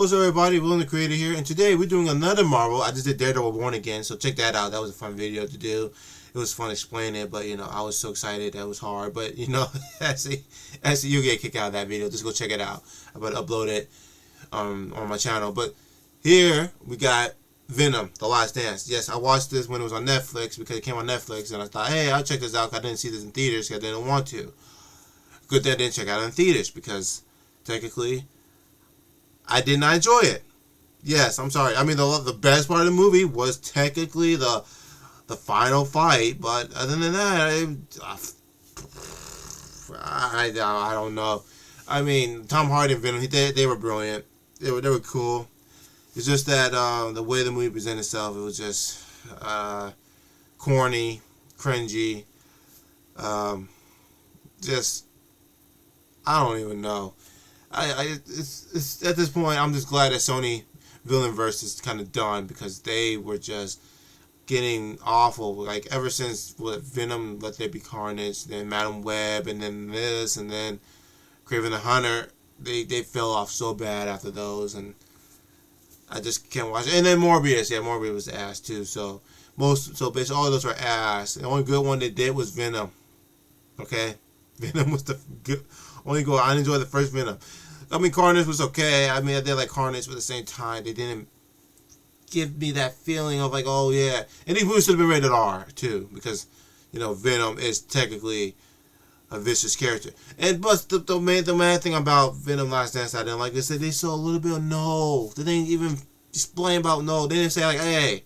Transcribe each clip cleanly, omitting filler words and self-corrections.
What's up, everybody? Willem the Creator here, and today we're doing another Marvel. I just did Daredevil Born Again, so check that out. That was a fun video to do. It was fun explaining it, but I was so excited. That was hard, but actually you get a kick out of that video. Just go check it out. I'm about to upload it on my channel. But here we got Venom: The Last Dance. Yes, I watched this when it was on Netflix because it came on Netflix, and I thought, hey, I'll check this out. 'Cause I didn't see this in theaters because I didn't want to. Good that I didn't check it out in theaters because technically I did not enjoy it. Yes, I'm sorry. I mean, the best part of the movie was technically the final fight, but other than that, I don't know. I mean, Tom Hardy and Venom, they were brilliant. They were cool. It's just that the way the movie presented itself, it was just corny, cringy. Just I don't even know. It's at this point, I'm just glad that Sony Villainverse is kind of done because they were just getting awful. Like ever since Venom Let There Be Carnage, then Madam Web, and then this, and then Kraven the Hunter, they fell off so bad after those, and I just can't watch it. And then Morbius, Morbius was ass too. So basically all of those were ass. The only good one they did was Venom. Okay, Venom was the good. Only go. I enjoyed the first Venom. I mean, Carnage was okay. I mean, I did like Carnage, but at the same time, they didn't give me that feeling of like, oh yeah. And these movies should have been rated R too, because Venom is technically a vicious character. And but the main thing about Venom Last Dance I didn't like is that they saw a little bit of no. They didn't even explain about no. They didn't say like, hey,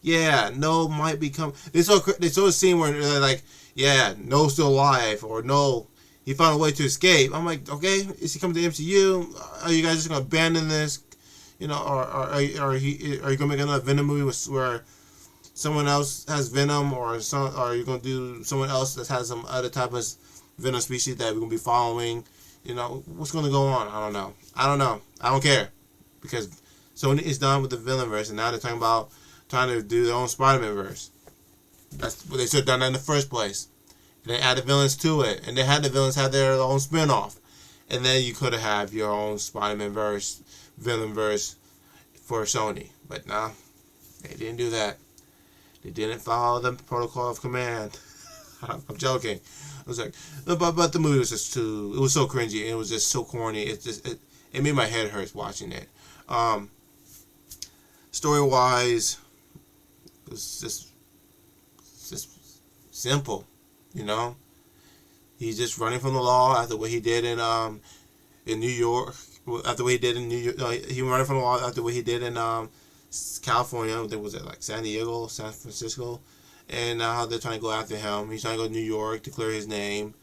yeah, no might be coming. They saw a scene where they're like, yeah, no's still alive, or no, he found a way to escape. I'm like, okay, is he coming to the MCU? Are you guys just gonna abandon this? Or are you gonna make another Venom movie where someone else has Venom, or are you gonna do someone else that has some other type of Venom species that we're gonna be following? What's gonna go on? I don't know. I don't care, because Sony is done with the Villainverse, and now they're talking about trying to do their own Spider-Man verse. That's what they should have done that in the first place. And they added villains to it, and they had the villains have their own spin-off, and then you could have your own Spider-Man verse, villain verse for Sony. But no, they didn't do that. They didn't follow the protocol of command. I'm joking. I was like, no, but the movie was just it was so cringy, and it was just so corny. It made my head hurt watching it. Story-wise, it was just simple. He's just running from the law after what he did in New York. After what he did in New York, he running from the law after what he did in California. I think was it like San Diego, San Francisco, and now they're trying to go after him. He's trying to go to New York to clear his name.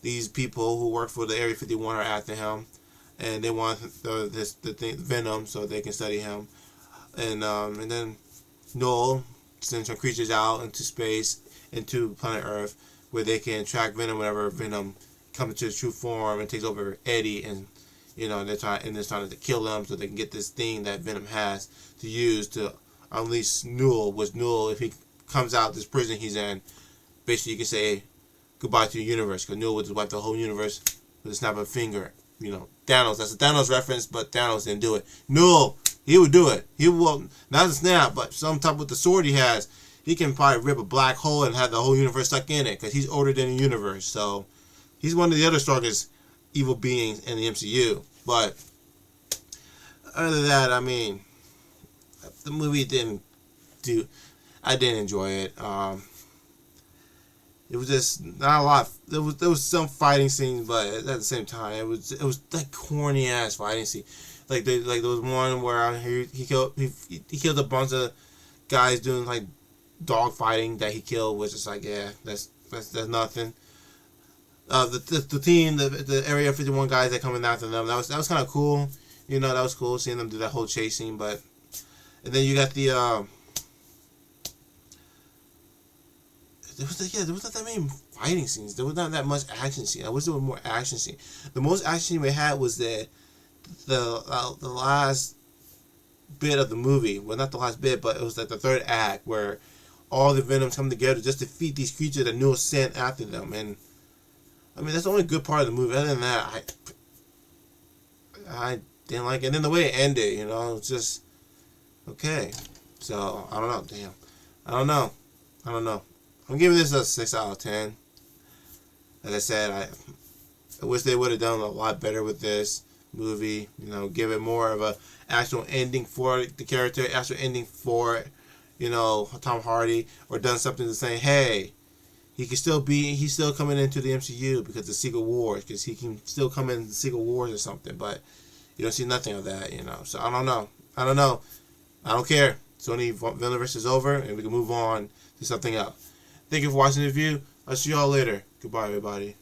These people who work for the Area 51 are after him, and they want the Venom so they can study him. And then Noel sends some creatures out into space, into planet Earth, where they can track Venom whenever Venom comes to its true form and takes over Eddie, and they're trying to kill him so they can get this thing that Venom has to use to unleash Newell. Which Newell, if he comes out this prison he's in, basically you can say goodbye to the universe, because Newell would just wipe the whole universe with a snap of a finger. Thanos. That's a Thanos reference, but Thanos didn't do it. Newell, he would do it. He will not a snap, but some type with the sword he has. He can probably rip a black hole and have the whole universe stuck in it, because he's older than the universe. So he's one of the other strongest evil beings in the MCU. But other than that, I mean, the movie I didn't enjoy it. It was just not a lot. There was some fighting scenes, but at the same time, it was like corny ass fighting scene. Like there was one where he killed a bunch of guys doing like dog fighting that he killed, was just like, yeah, that's nothing. The team, the Area 51 guys that coming after them, that was kind of cool. That was cool seeing them do that whole chasing. But and then you got the there was not that many fighting scenes. There was not that much action scene. I wish there was more action scene. The most action scene we had was the last bit of the movie. Well, not the last bit, but it was like the third act where all the Venoms come together just to defeat these creatures that Newell sent after them. And I mean, that's the only good part of the movie. Other than that, I didn't like it. And then the way it ended, you know, it's just okay. So I don't know. Damn, I don't know. I don't know. I'm giving this a 6 out of 10. Like I said, I wish they would have done a lot better with this movie. You know, give it more of a actual ending for the character, actual ending for, you know, Tom Hardy, or done something to say, hey, he's still coming into the MCU because of Secret Wars, because he can still come into Secret Wars or something. But you don't see nothing of that, you know. So I don't know. I don't care. Sony Venomverse is over, and we can move on to something else. Thank you for watching the review. I'll see y'all later. Goodbye, everybody.